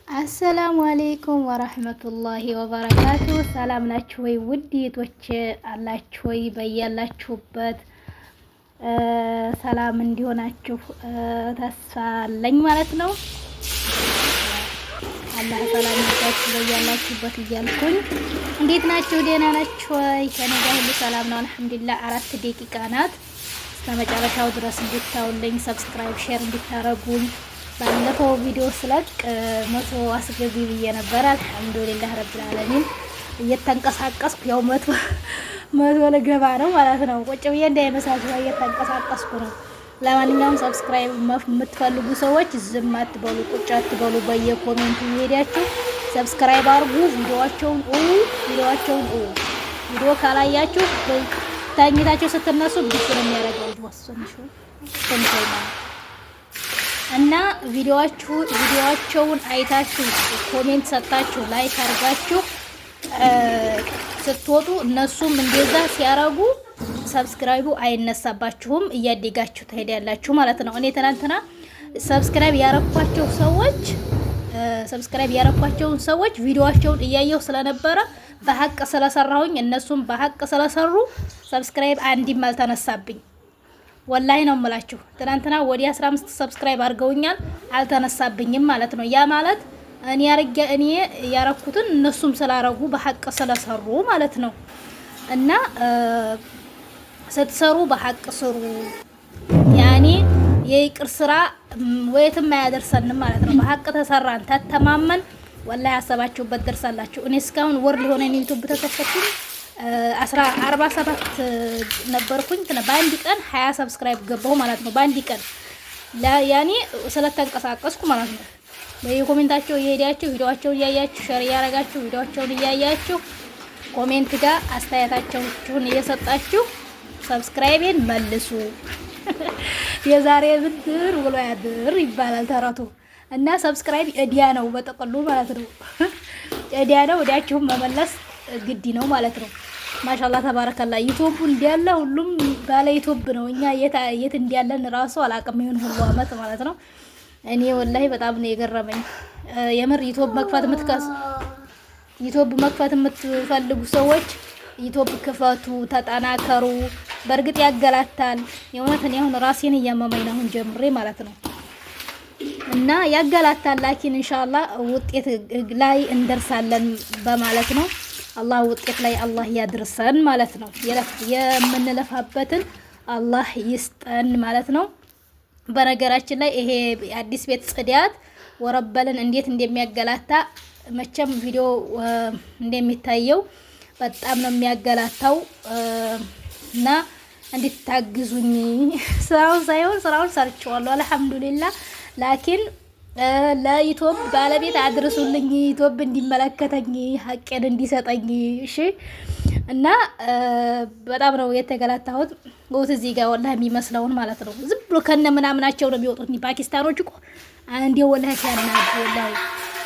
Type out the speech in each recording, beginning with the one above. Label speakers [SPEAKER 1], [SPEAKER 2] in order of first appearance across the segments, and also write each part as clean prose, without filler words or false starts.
[SPEAKER 1] አሰላሙ አለይኩም ወራህመቱላሂ ወበረካቱ። ሰላም ናችሁ ወይ? ውድ እህቶቼ አላችሁ ወይ? በያላችሁበት ሰላም እንዲሆናችሁ ተስፋ አለኝ ማለት ነው። አላህ ሰላም ይስጣችሁ በያላችሁበት እያልኩኝ እንዴት ናችሁ? ደህና ናችሁ ወይ? ከኔ ጋር ሁሉ ሰላም ነው አልሐምዱሊላህ። 4 ደቂቃ ናት። እስከመጨረሻው ድረስ እንድታዩልኝ ሰብስክራይብ፣ ሼር እንድታረጉኝ ባለፈው ቪዲዮ ስለቅ 100 አስገቢ ብዬ ነበር። አልሐምዱሊላህ ረብል ዓለሚን እየተንቀሳቀስኩ ያው 100 ልገባ ነው ማለት ነው። ቁጭ ብዬ እንዳይመሳችሁ እየተንቀሳቀስኩ ነው። ለማንኛውም ሰብስክራይብ የምትፈልጉ ሰዎች ዝም አትበሉ፣ ቁጭ አትበሉ። በየኮሜንቱ እየሄዳችሁ ሰብስክራይብ አድርጉ። ቪዲዮአቸውን ቪዲዮ ካላያችሁ ታኝታችሁ ስትነሱ ብቻ ነው የሚያደርገው ወሰንሹ እና ቪዲዮአቸውን አይታችሁ ኮሜንት ሰጣችሁ ላይክ አድርጋችሁ ስትወጡ እነሱም እንደዛ ሲያረጉ ሰብስክራይቡ አይነሳባችሁም፣ እያደጋችሁ ትሄዳላችሁ ማለት ነው። እኔ ትናንትና ሰብስክራይብ ያረኳቸውን ሰዎች ቪዲዮአቸውን እያየሁ ስለነበረ በሐቅ ስለሰራሁኝ እነሱም በሐቅ ስለሰሩ ሰብስክራይብ አንድም አልተነሳብኝ። ወላሂ ነው የምላችሁ። ትናንትና ወዲ 15 ሰብስክራይብ አድርገውኛል፣ አልተነሳብኝም ማለት ነው። ያ ማለት እኔ ያረኩትን እነሱም ስላረጉ በሐቅ ስለሰሩ ማለት ነው። እና ስትሰሩ በሐቅ ስሩ። ያኔ የይቅር ስራ ወይትም አያደርሰንም ማለት ነው። በሐቅ ተሰራን ተተማመን ወላሂ ያሰባችሁበት ደርሳላችሁ። እኔ እስካሁን ወር ሊሆነኝ ዩቲዩብ ተከፈትኩኝ 47 ነበርኩኝ። በአንድ ቀን 20 ሰብስክራይብ ገባሁ ማለት ነው። በአንድ ቀን ያኔ ስለተንቀሳቀስኩ ማለት ነው። በየኮሜንታቸው እየሄዳችሁ ቪዲዮአቸውን እያያችሁ ሼር እያረጋችሁ ቪዲዮአቸውን እያያችሁ ኮሜንት ጋር አስተያየታችሁን እየሰጣችሁ ሰብስክራይቤን መልሱ። የዛሬ ብድር ውሎ ያድር ይባላል ተረቱ። እና ሰብስክራይብ እዲያ ነው በጠቅሉ ማለት ነው። እዲያ ነው። እዲያችሁን መመለስ ግድ ነው ማለት ነው። ማሻአላህ ተባረከላ። ዩቲዩብ እንዲያለ ሁሉም ባለ ዩቲዩብ ነው። እኛ የት እንዲያለን ራሱ አላቅም ይሁን ሁሉ አመት ማለት ነው። እኔ ወላሂ በጣም ነው የገረመኝ። የምር ዩቲዩብ መክፈት የምትፈልጉ ሰዎች ዩቲዩብ ክፈቱ፣ ተጠናከሩ። በእርግጥ ያገላታል። የእውነት እኔ አሁን ራሴን እያመመኝ ነው አሁን ጀምሬ ማለት ነው። እና ያገላታል። ላኪን ኢንሻአላህ ውጤት ላይ እንደርሳለን በማለት ነው። አላህ ውጤት ላይ አላህ ያድርሰን ማለት ነው። የምንለፋበትን አላህ ይስጠን ማለት ነው። በነገራችን ላይ ይሄ አዲስ ቤት ጽዳት ወረበልን እንዴት እንደሚያገላታ መቼም ቪዲዮ እንደሚታየው በጣም ነው የሚያገላታው። እና እንድታግዙኝ ስራውን ሰርቼዋለሁ አልሐምዱሊላህ። ላኪን ለዩቲዩብ ባለቤት አድርሱልኝ፣ ዩቲዩብ እንዲመለከተኝ ሀቄን እንዲሰጠኝ። እሺ። እና በጣም ነው የተገላታሁት። ወት እዚህ ጋር ወላሂ የሚመስለውን ማለት ነው። ዝም ብሎ ከነ ምናምናቸው ነው የሚወጡት ፓኪስታኖች እኮ አንዴ ወላሂ ሲያናዱ ወላሂ።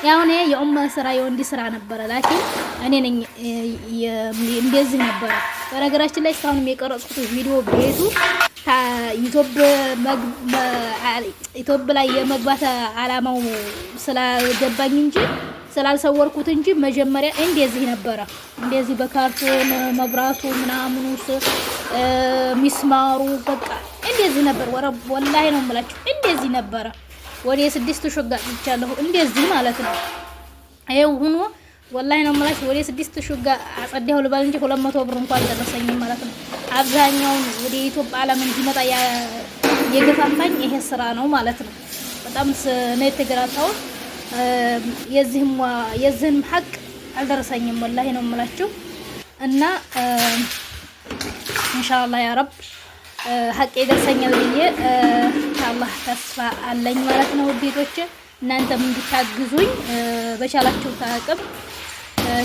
[SPEAKER 1] ያው እኔ የኡማ ስራ የወንዲ ስራ ነበረ፣ ላኪን እኔ ነኝ እንደዚህ ነበረ። በነገራችን ላይ እስካሁን የቀረጽኩት ቪዲዮ ቤቱ ዩቲዩብ ላይ የመግባት አላማው ስላገባኝ እንጂ ስላልሰወርኩት እንጂ መጀመሪያ እንደዚህ ነበረ። እንደዚህ በካርቶን መብራቱ ምናምኑ ሚስማሩ በቃ እንደዚህ ነበር። ወላሂ ነው የምላችሁ እንደዚህ ነበረ። ወደ 6 ሹጋ ይቻለሁ እንደዚህ ማለት ነው። ይሄው ሆኖ ወላሂ ነው የምላችሁ ወደ 6 ሹጋ አጸዳሁ ልባል እንጂ 200 ብር እንኳን ደረሰኝም ማለት ነው። አብዛኛውን ወደ ዩቲዩብ ዓለም እንዲመጣ የገፋፋኝ ይሄ ስራ ነው ማለት ነው። በጣም ነው የተገራታው። የዚህም ሀቅ አልደረሰኝም ወላሂ ነው የምላችሁ። እና ኢንሻአላህ ያ ረብ ሀቅ ይደርሰኛል ብዬ አላህ ተስፋ አለኝ ማለት ነው። ውዴቶቼ እናንተም እንድታግዙኝ በቻላችሁ አቅም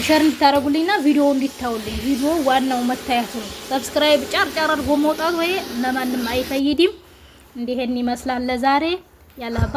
[SPEAKER 1] ሼር እንድታረጉልኝና ቪዲዮ እንድታውልኝ። ቪዲዮ ዋናው መታየቱ ነው። ሰብስክራይብ ጫር አድርጎ መውጣት ወይ ለማንም አይፈይድም። እንዲሄን ይመስላል ለዛሬ ያላባ